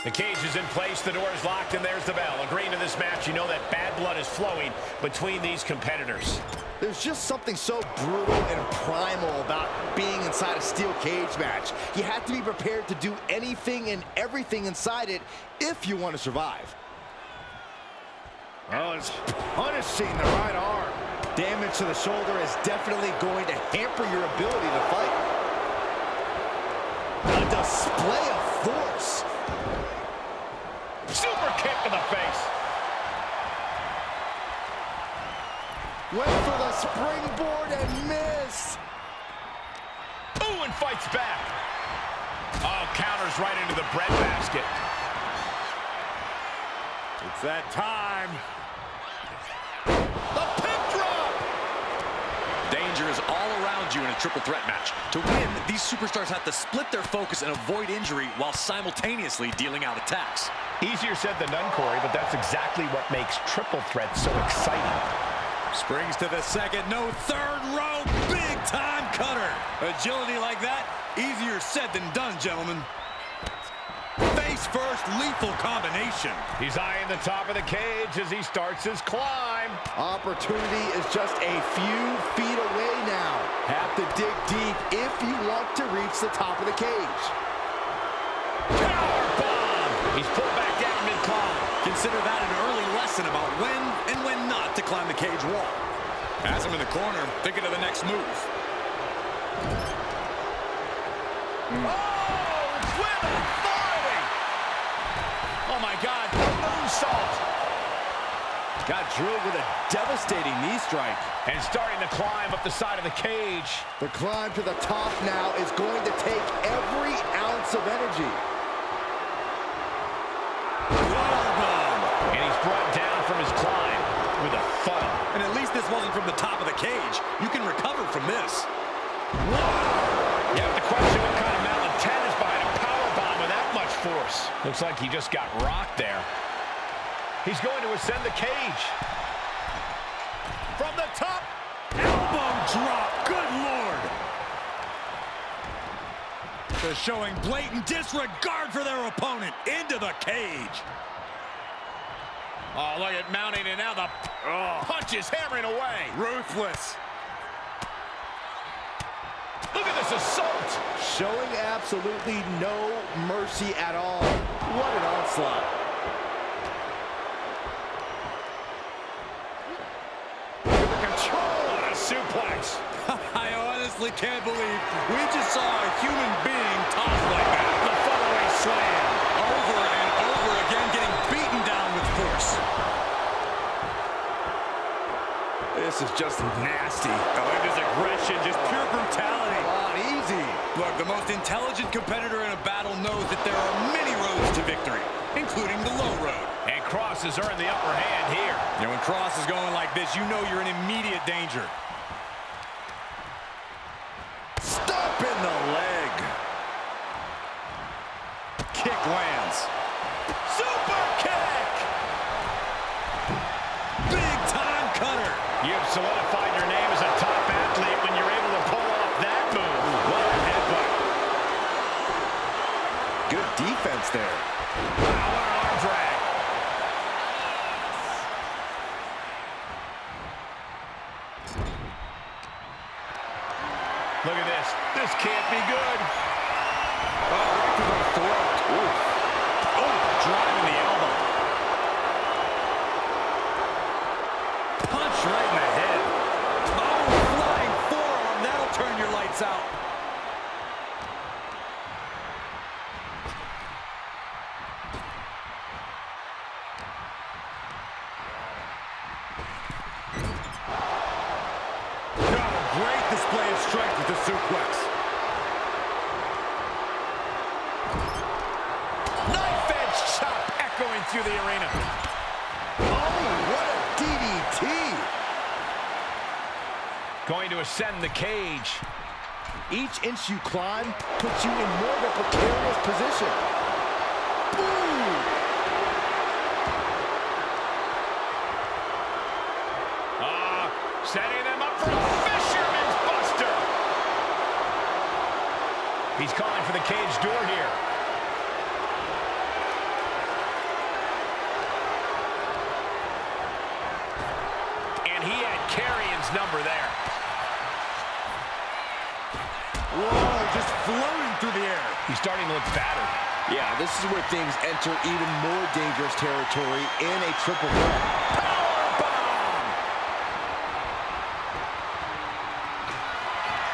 The cage is in place, the door is locked, and there's the bell. Agreeing to this match, you know that bad blood is flowing between these competitors. There's just something so brutal and primal about being inside a steel cage match. You have to be prepared to do anything and everything inside it if you want to survive. Oh, it's punishing the right arm. Damage to the shoulder is definitely going to hamper your ability to fight. A display of force. Super kick to the face. Went for the springboard and missed. Ooh, and fights back. Oh, counters right into the breadbasket. It's that time. The pin drop. Danger is all around you in a triple threat match. To win, these superstars have to split their focus and avoid injury while simultaneously dealing out attacks. Easier said than done, Corey, but that's exactly what makes triple threats so exciting. Springs to the second, no third row, big time cutter. Agility like that, easier said than done, gentlemen. Face first, lethal combination. He's eyeing the top of the cage as he starts his climb. Opportunity is just a few feet away now. Have to dig deep if you want to reach the top of the cage. Powerbomb! He's pulled back down mid-climb. Consider that an early lesson about when and when not to climb the cage wall. Has him in the corner, thinking of the next move. Oh, with authority! Oh my God, the moonsault! Got drilled with a devastating knee strike. And starting to climb up the side of the cage. The climb to the top now is going to take every ounce of energy. And he's brought down from his climb with a thud. And at least this wasn't from the top of the cage. You can recover from this. Whoa! You have to question what kind of malcontent is behind a powerbomb with that much force. Looks like he just got rocked there. He's going to ascend the cage. From the top, elbow drop, good Lord. They're showing blatant disregard for their opponent into the cage. Oh, look at mounting, and now the punch is hammering away. Ruthless. Look at this assault. Showing absolutely no mercy at all. What an onslaught. Control on a suplex. I honestly can't believe we just saw a human being tossed like that. The follow-away slam. Over and over again, getting beaten down with force. This is just nasty. Oh, look at his aggression, just pure brutality. Come on, easy. Look, the most intelligent competitor in a battle knows that there are many roads to victory, including the low road. And Kross has earned the upper hand here. You know, when Kross is going like this, you know you're in immediate danger. Stop in the leg. Kick lands. Super kick! Big time cutter. You've solidified your name as a top athlete when you're able to pull off that move. What a headbutt. Good defense there. Wow, what an arm drag. Look at this. This can't be good. Oh, right to the throat. Ooh. Oh, driving the elbow. Punch right in the head. Oh, flying forearm. That'll turn your lights out. Great display of strength with the suplex. Knife edge chop echoing through the arena. Oh, what a DDT. Going to ascend the cage. Each inch you climb puts you in more of a precarious position. Ooh. Setting them up for a fisherman's buster. He's calling for the cage door here. number there. Whoa, just floating through the air. He's starting to look battered. Yeah, this is where things enter even more dangerous territory in a triple threat. Powerbomb!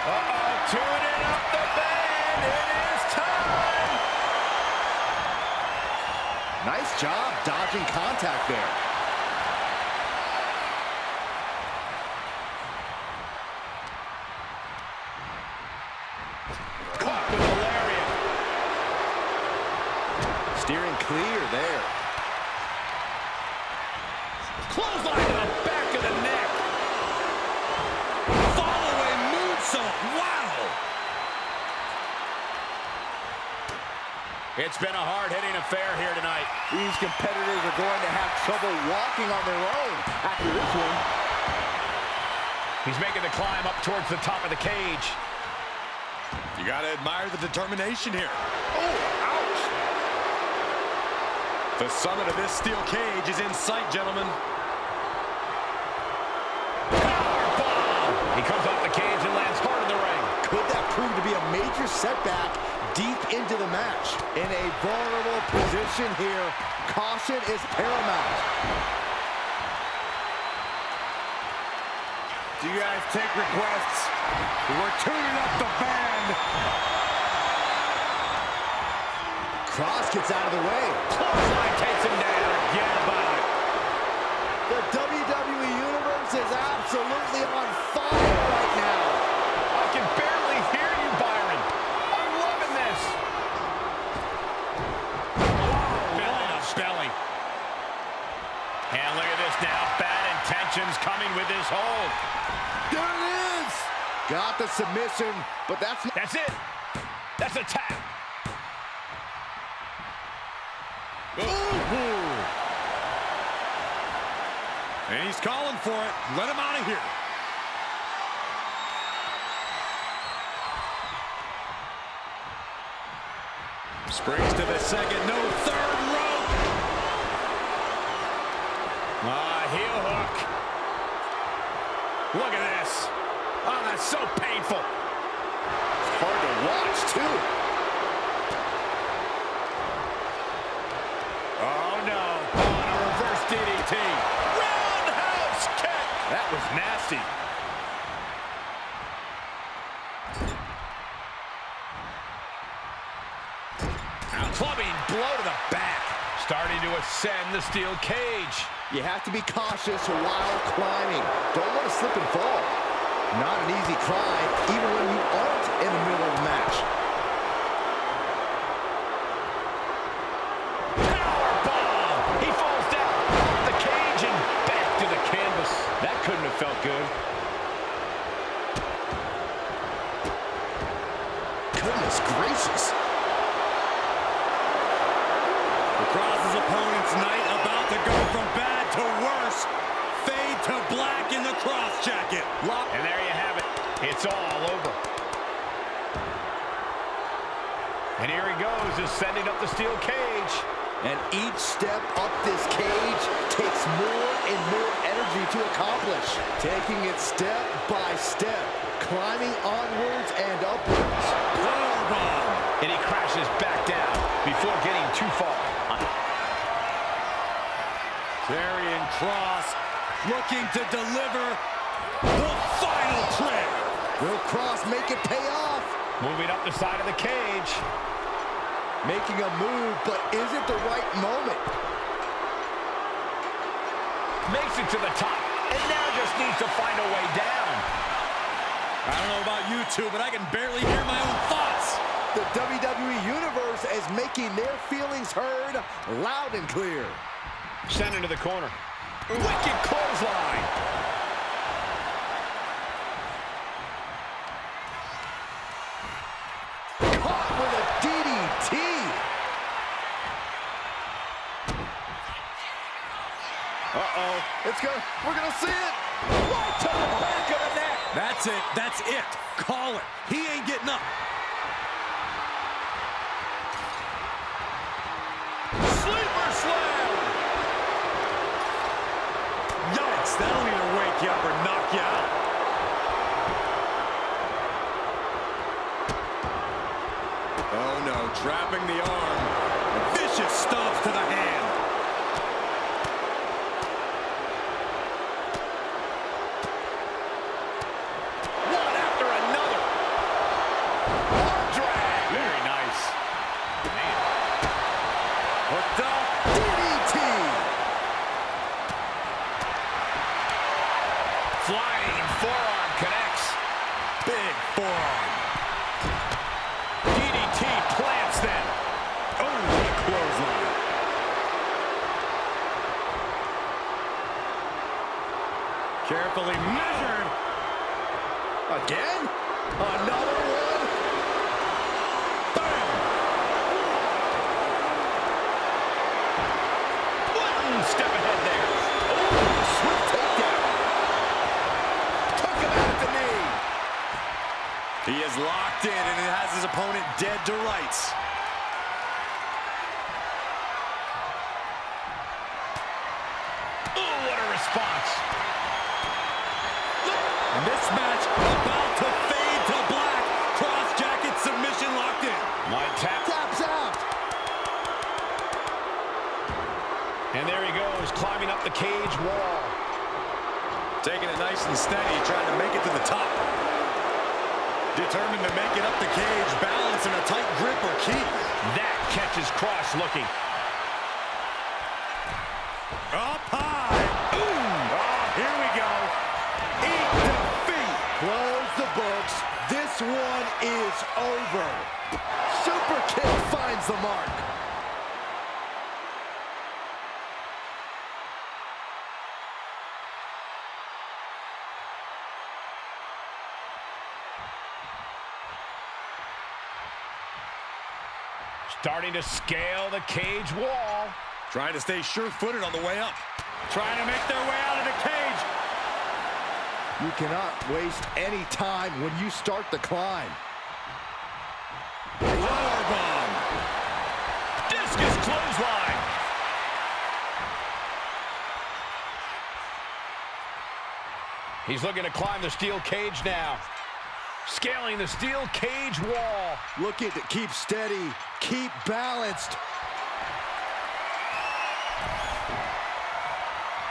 Uh-oh, tuning up the band. It is time. Nice job dodging contact there. Caught with a lariat. Steering clear there. Clothesline to the back of the neck. Following moonsault. Wow. It's been a hard-hitting affair here tonight. These competitors are going to have trouble walking on their own after this one. He's making the climb up towards the top of the cage. You got to admire the determination here. Oh, ouch! The summit of this steel cage is in sight, gentlemen. Powerbomb! He comes off the cage and lands hard in the ring. Could that prove to be a major setback deep into the match? In a vulnerable position here, caution is paramount. Do you guys take requests? We're tuning up the band. Kross gets out of the way. Clothesline takes him down. Forget about it. The WWE Universe is absolutely on fire right now. I can barely hear you, Byron. I'm loving this. Belly to belly. And look at this now. Bad intentions coming with this hold. There it is. Got the submission, but that's it. That's a tap. And he's calling for it. Let him out of here. Springs to the second. No, third rope. Heel hook. Look at this. Oh, that's so painful. It's hard to watch, too. Oh, no. On a reverse DDT. Roundhouse kick. That was nasty. Clubbing blow to the back. Starting to ascend the steel cage. You have to be cautious while climbing. Don't want to slip and fall. Not an easy climb, even when you aren't in the middle of the match. Powerbomb! He falls down off the cage and back to the canvas. That couldn't have felt good. Goodness gracious. Kross's opponent's night about to go from bad to worse. Fade to black in the Kross jacket. And there you have it. It's all over. And here he goes, ascending up the steel cage. And each step up this cage takes more and more energy to accomplish. Taking it step by step, climbing onwards and upwards. Powerbomb. And he crashes back down before getting too far. Karrion Kross looking to deliver the final trick. Will Kross make it pay off? Moving up the side of the cage. Making a move, but is it the right moment? Makes it to the top. And now just needs to find a way down. I don't know about you two, but I can barely hear my own thoughts. The WWE Universe is making their feelings heard loud and clear. Sent into the corner. Wicked clothesline. Caught with a DDT. Uh-oh. We're gonna see it. Right to the back of the neck. That's it. That's it. Call it. He ain't getting up. Sleeper slam. Yikes. That'll either wake you up or knock you out. Oh no, trapping the arm. Vicious stomps to the hand. One after another. Arm drag. Very nice. Man. Hooked up. DDT. Flying forearm connects. Big forearm. DDT plants them. Oh, what a clothesline. Carefully measured. Again? Another one? Bam! One step ahead there. Oh, swift takedown. Took him out at the knee. He is locked in and it has his opponent dead to rights. Oh, what a response. Mismatch about to fade to black. Cross jacket submission locked in. Might tap. Taps out. And there he goes, climbing up the cage wall. Taking it nice and steady, trying to make it to the top. Determined to make it up the cage, balance and a tight grip are key. That catches Kross looking. Up high. Ooh. Oh, here we go. Eat defeat. Close the books. This one is over. Super kick finds the mark. Starting to scale the cage wall. Trying to stay sure-footed on the way up. Trying to make their way out of the cage. You cannot waste any time when you start the climb. Powerbomb. Discus clothesline. He's looking to climb the steel cage now. Scaling the steel cage wall. Looking to keep steady, keep balanced.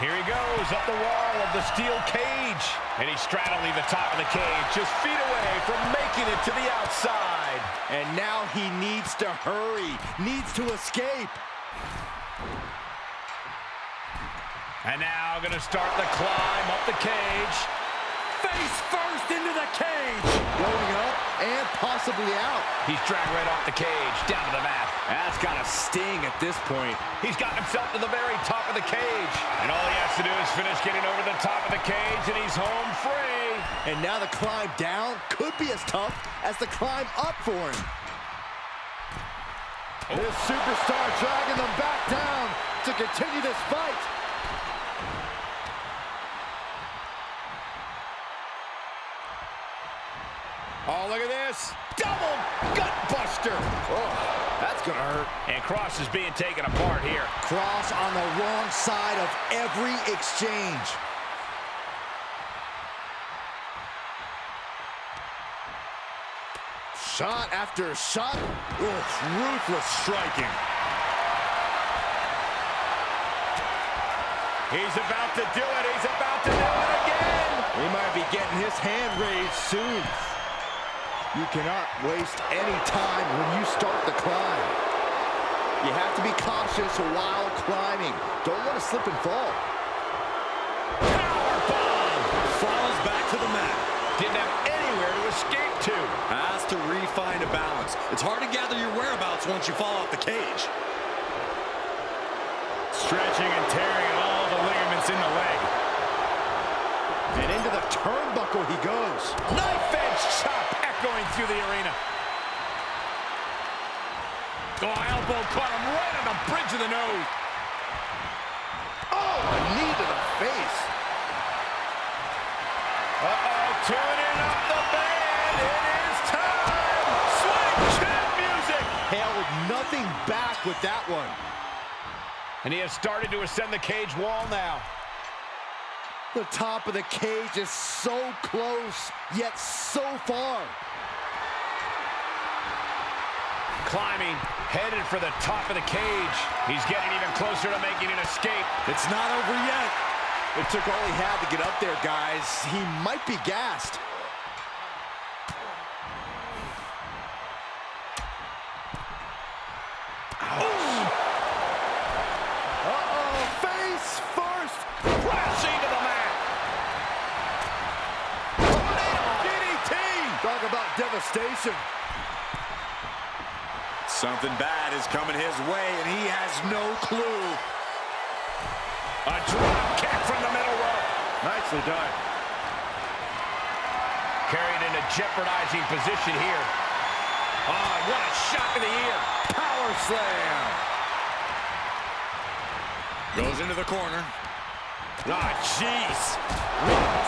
Here he goes, up the wall of the steel cage. And he's straddling the top of the cage, just feet away from making it to the outside. And now he needs to hurry, needs to escape. And now gonna start the climb up the cage. Face first into the cage. Going up and possibly out. He's dragged right off the cage, down to the mat. That's got to sting at this point. He's got himself to the very top of the cage. And all he has to do is finish getting over the top of the cage, and he's home free. And now the climb down could be as tough as the climb up for him. This superstar dragging them back down to continue this fight. Oh, look at this. Double gut buster. Oh, that's going to hurt. And Kross is being taken apart here. Kross on the wrong side of every exchange. Shot after shot. Oof, ruthless striking. He's about to do it. He's about to do it again. He might be getting his hand raised soon. You cannot waste any time when you start the climb. You have to be cautious while climbing. Don't want to slip and fall. Powerbomb. Falls back to the mat. Didn't have anywhere to escape to. Has to refine a balance. It's hard to gather your whereabouts once you fall off the cage. Stretching and tearing at all the ligaments in the leg. And into the turnbuckle he goes. Knife edge chop echoing through the arena. Oh, elbow caught him right on the bridge of the nose. Oh, a knee to the face. Uh-oh, tuning up the band. It is time. Swing chant music. Held nothing back with that one. And he has started to ascend the cage wall now. The top of the cage is so close, yet so far. climbing, headed for the top of the cage. He's getting even closer to making an escape. It's not over yet. It took all he had to get up there, guys. He might be gassed. Uh-oh, face first. Crashing to the mat. DDT. Talk about devastation. Something bad is coming his way, and he has no clue. A drop kick from the middle rope. Nicely done. Carried in a jeopardizing position here. Oh, what a shot to the ear. Power slam. Goes into the corner. Ah, jeez.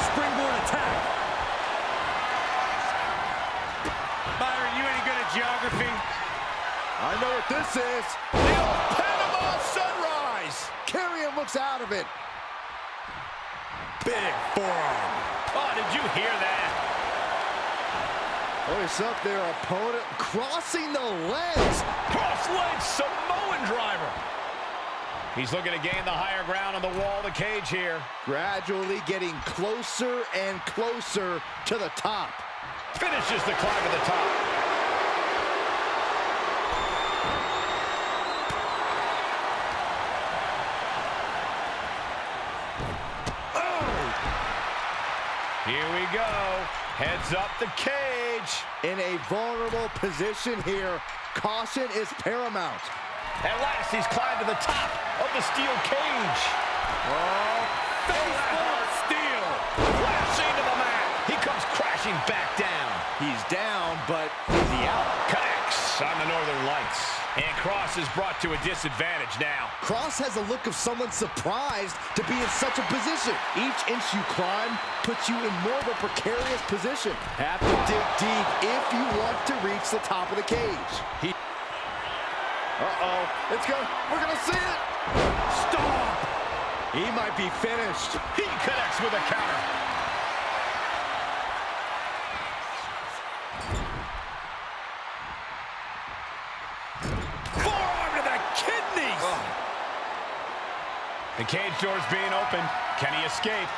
Springboard attack. Byron, you any good at geography? I know what this is. The old Panama Sunrise. Karrion looks out of it. Big forearm. Oh, did you hear that? Hoist up their opponent, crossing the legs. Cross-leg Samoan driver. He's looking to gain the higher ground on the wall of the cage here. Gradually getting closer and closer to the top. Finishes the climb to the top. Here we go. Heads up the cage. In a vulnerable position here. Caution is paramount. At last, he's climbed to the top of the steel cage. Oh, Face full of steel. Crashing to the mat. He comes crashing back down. he's down, but is he out? Connects on the Northern Lights. And Kross is brought to a disadvantage now. Kross has a look of someone surprised to be in such a position. Each inch you climb puts you in more of a precarious position. Have to dig deep if you want to reach the top of the cage. Uh-oh, it's good. We're gonna see it. Stop! He might be finished. He connects with a counter. Forearm to the kidneys. The cage door's being opened. Can he escape?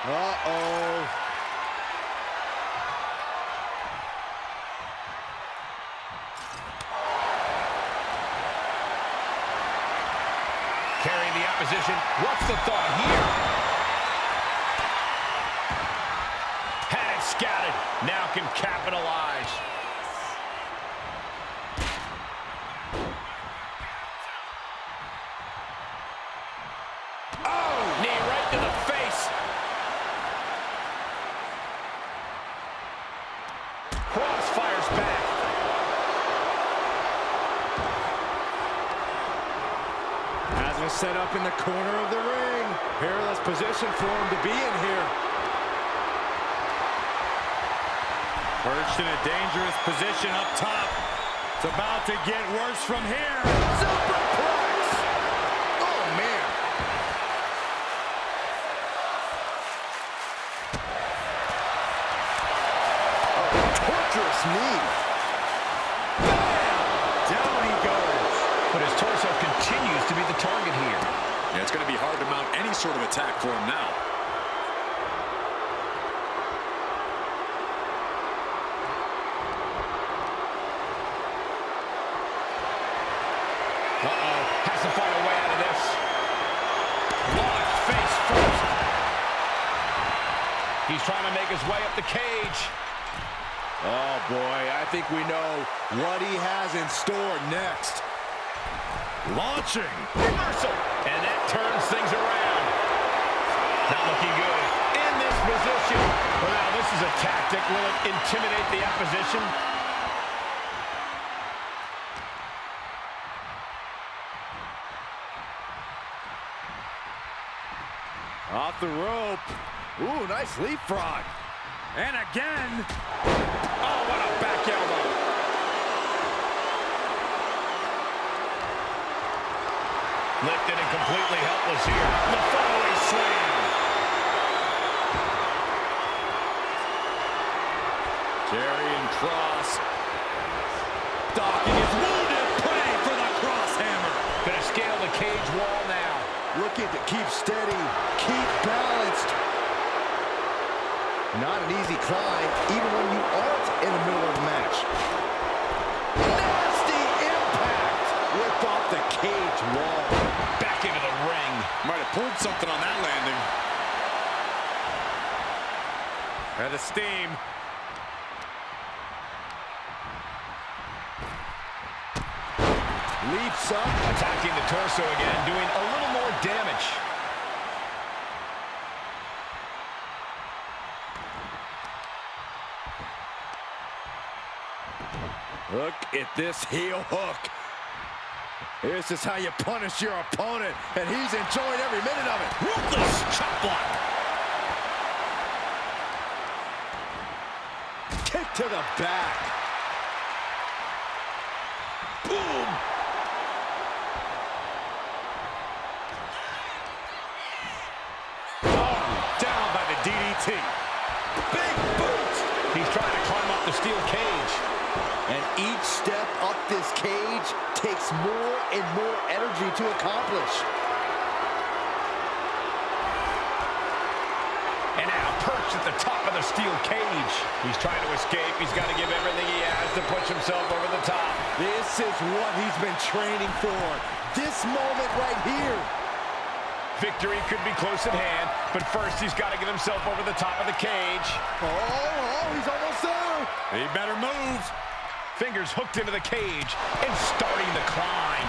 Uh-oh. Carrying the opposition. What's the thought here? Had it scouted. Now can capitalize. Oh, knee right to the face. Kross fires back. Has him set up in the corner of the ring. Perilous position for him to be in here. Perched in a dangerous position up top. It's about to get worse from here. Superplex! Oh, man. Oh, torturous knee. Bam! Down he goes. But his torso continues to be the target here. Yeah, it's going to be hard to mount any sort of attack for him now. Uh-oh, has to find a way out of this. Launched face first. He's trying to make his way up the cage. Oh, boy, I think we know what he has in store next. Launching. Reversal. And that turns things around. Not looking good. In this position. Well, now this is a tactic. Will it intimidate the opposition? Off the rope. Ooh, nice leapfrog. And again. Oh, what a back elbow. Lifted and completely helpless here. The following slam. Karrion Kross. Docking is wounded. Looking to keep steady, keep balanced. Not an easy climb, even when you aren't in the middle of the match. Nasty impact! Ripped off the cage wall. Back into the ring. Might have pulled something on that landing. Head of steam. Leaps up. Attacking the torso again, doing a little more damage. Look at this heel hook. This is how you punish your opponent, and he's enjoying every minute of it. Ruthless chop block. Kick to the back. Boom. Oh, down by the DDT. Big boot. He's trying to climb up the steel cage. And each step up this cage takes more and more energy to accomplish. And now perched at the top of the steel cage. He's trying to escape. He's got to give everything he has to push himself over the top. This is what he's been training for. This moment right here. Victory could be close at hand, but first he's got to get himself over the top of the cage. Oh, he's almost there. He better move. Fingers hooked into the cage and starting the climb.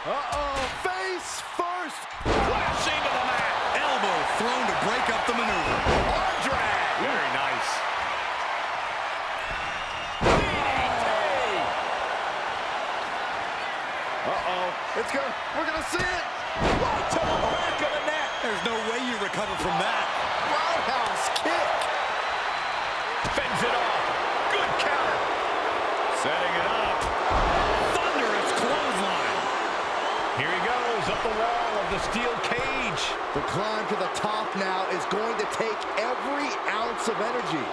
Uh-oh, face first. Crashing to the mat. Elbow thrown to break up the maneuver. Arm drag. Very nice. DDT. Uh-oh, we're gonna see it. Right to the back of the neck. There's no way you recover from that. Roundhouse kick. Fends it off. Good counter. Setting it up. Thunderous clothesline. Here he goes up the wall of the steel cage. The climb to the top now is going to take every ounce of energy.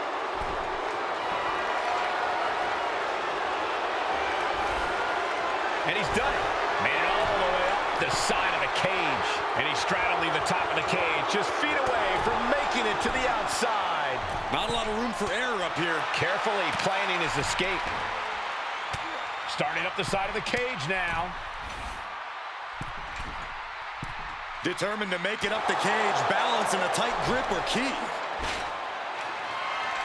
And he's done it. Made it all the way up the side of the cage. And he's straddling the top of the cage, just feet away from making it to the outside. Not a lot of room for error up here. Carefully planning his escape. Starting up the side of the cage now. Determined to make it up the cage, balance and a tight grip are key.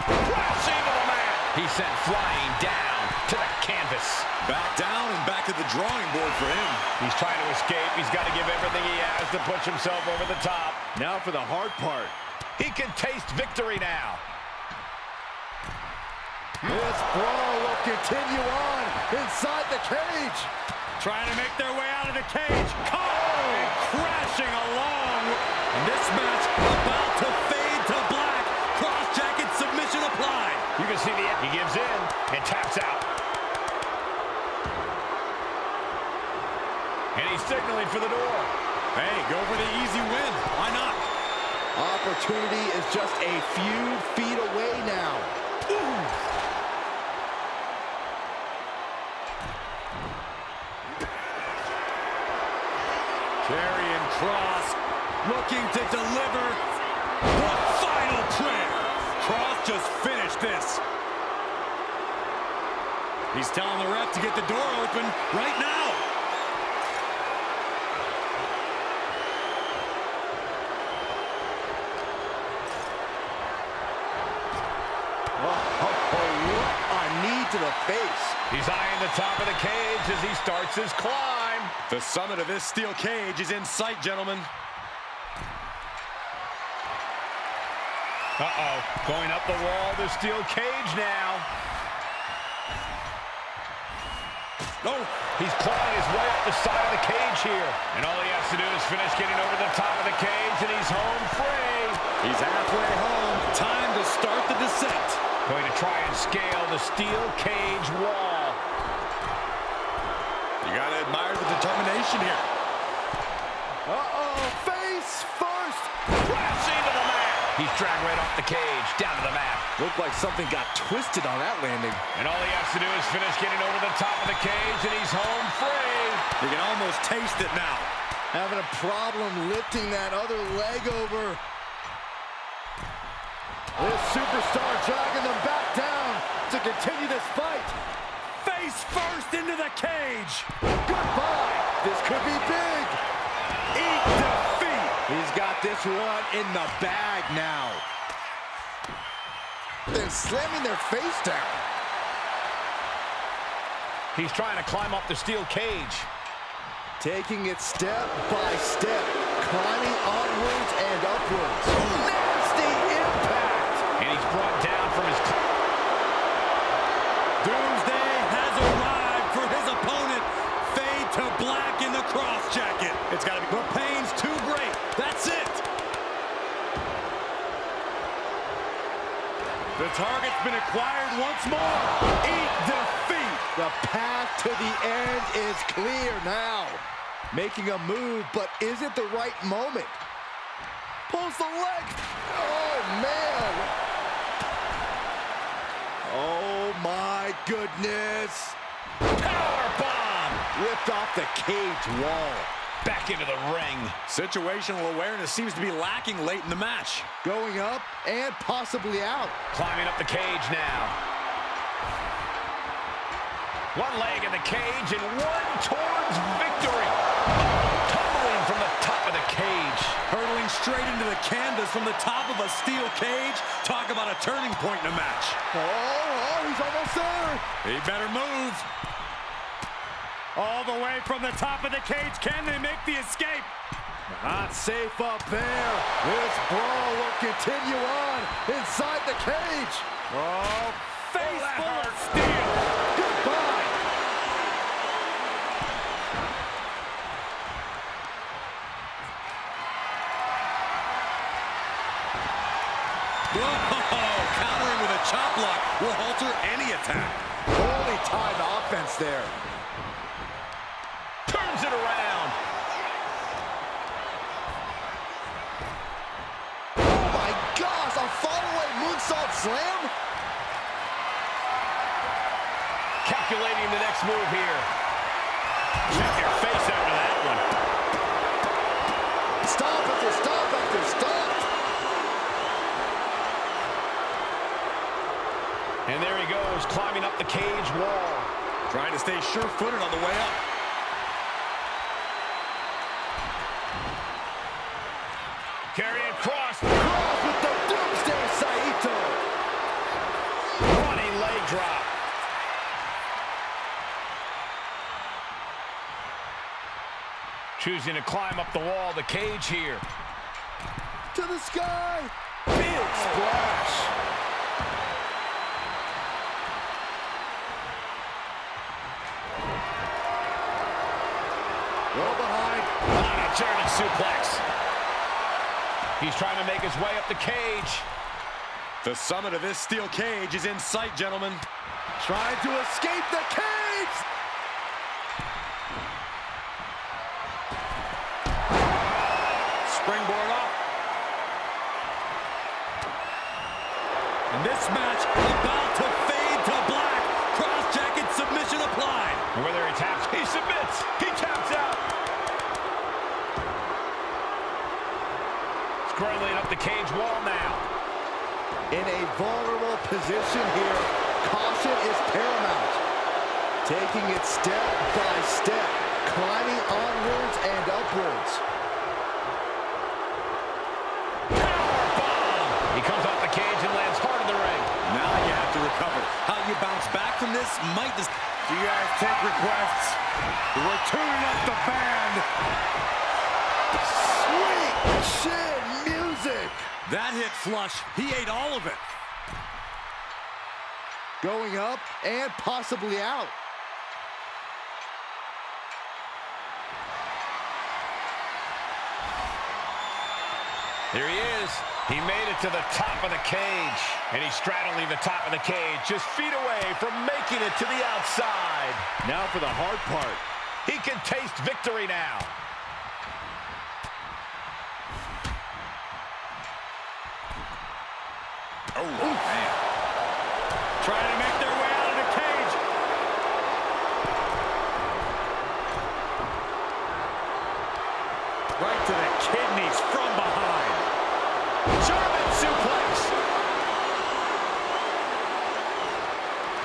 Crashing to the mat. He's sent flying down to the canvas. Back down and back to the drawing board for him. He's trying to escape. He's got to give everything he has to push himself over the top. Now for the hard part. He can taste victory now. This brawl will continue on inside the cage. Trying to make their way out of the cage. And crashing along. And this match about to fade to black. Cross jacket submission applied. You can see he gives in and taps out. And he's signaling for the door. Hey, go for the easy win. Why not? Opportunity is just a few feet away now. Ooh. Karrion Kross looking to deliver the final prayer. Kross just finished this. He's telling the ref to get the door open right now. What a knee to the face. He's eyeing the top of the cage as he starts his climb. The summit of this steel cage is in sight, gentlemen. Uh-oh, going up the wall of the steel cage now. Oh, he's clawing his way up the side of the cage here. And all he has to do is finish getting over the top of the cage, and he's home free. He's halfway home. Time to start the descent. Going to try and scale the steel cage wall. You got to admire the determination here. Uh-oh, face first. Crashing to the mat. He's dragged right off the cage, down to the mat. Looked like something got twisted on that landing. And all he has to do is finish getting over the top of the cage, and he's home free. You can almost taste it now. Having a problem lifting that other leg over. This superstar dragging them back down to continue this fight. Face first into the cage. Goodbye. This could be big. Eat defeat. He's got this one in the bag now. They're slamming their face down. He's trying to climb up the steel cage. Taking it step by step. Climbing onwards and upwards. Nasty impact. And he's brought down from his... Doomsday has arrived for his opponent. Fade to black in the Kross jacket. It's got to be... The pain's too great. That's it. The target's been acquired once more. Eat defeat. The path to the end is clear now. Making a move, but is it the right moment? Pulls the leg. Oh, man. Oh, my goodness. Power bomb! Ripped off the cage wall. Back into the ring. Situational awareness seems to be lacking late in the match. Going up and possibly out. Climbing up the cage now. One leg in the cage and one towards victory. Tumbling from the top of the cage. Hurtling straight into the canvas from the top of a steel cage. Talk about a turning point in a match. Oh, he's almost there. He better move. All the way from the top of the cage. Can they make the escape? Not safe up there. This brawl will continue on inside the cage. Oh, face full of steel. Goodbye. Whoa, countering with a chop block will alter any attack. Holy timed offense there. Turns it around. Oh my gosh, a follow-away moonsault slam? Calculating the next move here. Check your face after that one. Stomp after stomp after stomp. And there he goes, climbing up the cage wall. Trying to stay sure-footed on the way up. Karrion Kross. Kross with the Doomsday Saito. Running leg drop. Choosing to climb up the wall of the cage here. To the sky. Big splash. Roll behind. On a German suplex. He's trying to make his way up the cage. The summit of this steel cage is in sight, gentlemen. Trying to escape the cage. Springboard up. And this match about to fade to black. Kross jacket submission applied. And whether he taps, he submits. He taps out. Scrambling up the cage wall now. In a vulnerable position here. Caution is paramount. Taking it step by step. Climbing onwards and upwards. He comes off the cage and lands hard in the ring. Now you have to recover. How you bounce back from this might just... Do you guys take requests? We're tuning up the band. Sweet chin music. That hit flush. He ate all of it. Going up and possibly out. Here he is. He made it to the top of the cage. And he's straddling the top of the cage, just feet away from making it to the outside. Now for the hard part. He can taste victory now.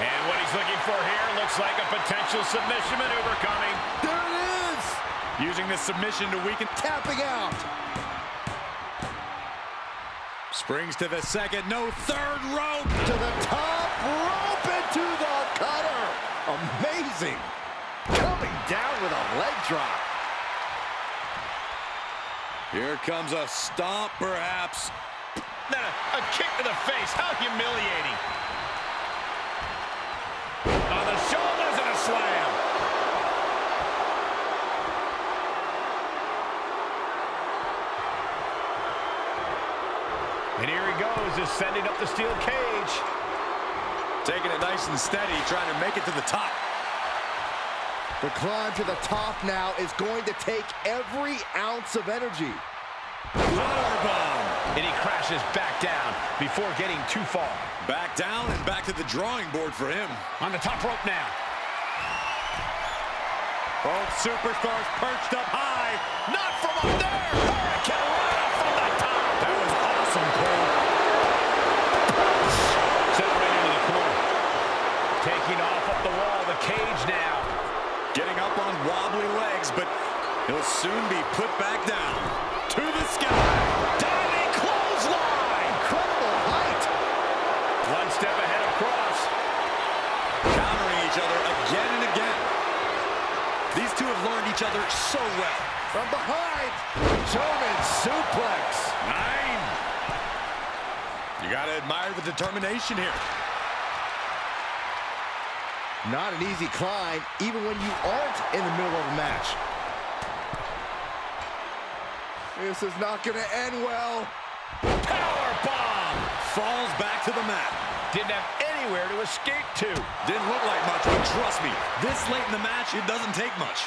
And what he's looking for here looks like a potential submission maneuver coming. There it is! Using this submission to weaken. Tapping out. Springs to the second, no third rope. To the top rope into the cutter. Amazing. Coming down with a leg drop. Here comes a stomp, perhaps. Then a kick to the face. How humiliating. On the shoulders and a slam. And here he goes, ascending up the steel cage. Taking it nice and steady, trying to make it to the top. The climb to the top now is going to take every ounce of energy. Powerbomb. And he crashes back down before getting too far. Back down and back to the drawing board for him. On the top rope now. Both superstars perched up high. Not from up there. Hurricane right from the top. That was awesome, Cole. Set right into the corner. Taking off up the wall, the cage now. Getting up on wobbly legs, but he'll soon be put back down. To the sky. Diving clothesline. Incredible height. One step ahead of Kross. Countering each other again and again. These two have learned each other so well. From behind. German suplex. 9. You gotta admire the determination here. Not an easy climb, even when you aren't in the middle of a match. This is not going to end well. Power bomb. Falls back to the mat. Didn't have anywhere to escape to. Didn't look like much, but trust me, this late in the match, it doesn't take much.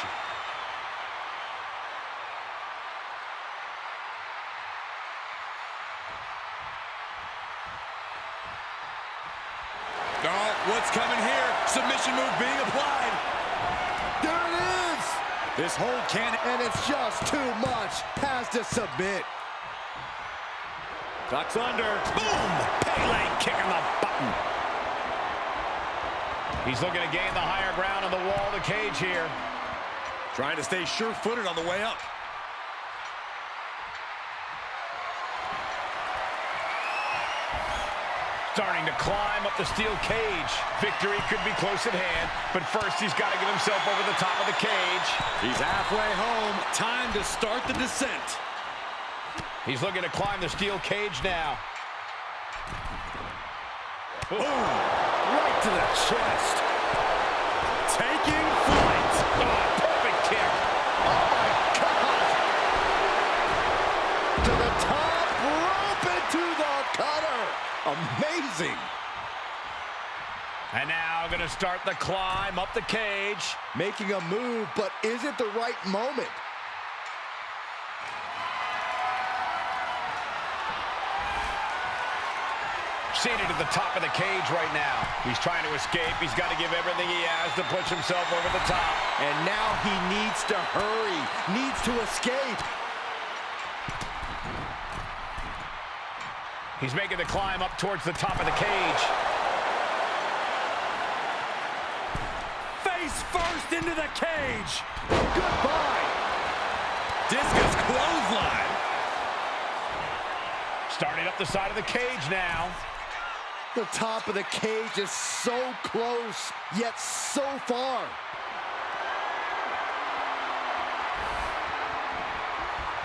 Oh, what's coming here? Submission move being applied. There it is. This hold can't... And it's just too much. Has to submit. Ducks under. Boom! Pele kicking the button. He's looking to gain the higher ground on the wall of the cage here. Trying to stay sure-footed on the way up. Starting to climb up the steel cage. Victory could be close at hand, but first he's got to get himself over the top of the cage. He's halfway home. Time to start the descent. He's looking to climb the steel cage now. Boom! Right to the chest. Taking flight. Oh, perfect kick. Oh, my God. To the top rope into the cutter. Amazing. And now going to start the climb up the cage. Making a move, but is it the right moment? Seated at the top of the cage right now. He's trying to escape. He's got to give everything he has to push himself over the top. And now he needs to hurry, needs to escape. He's making the climb up towards the top of the cage. Face first into the cage. Goodbye. Discus clothesline. Starting up the side of the cage now. The top of the cage is so close, yet so far.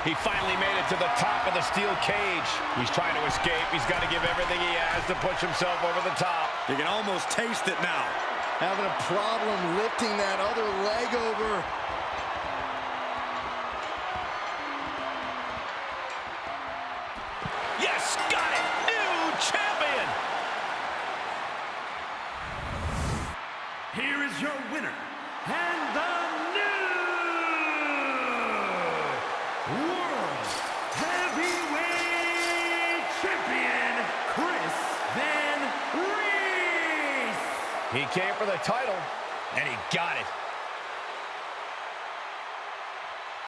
He finally made it to the top of the steel cage. He's trying to escape. He's got to give everything he has to push himself over the top. You can almost taste it now. Having a problem lifting that other leg over. Yes, got it! New champion! Here is your winner, and the new World Heavyweight Champion, Chris Van Reese. He came for the title, and he got it.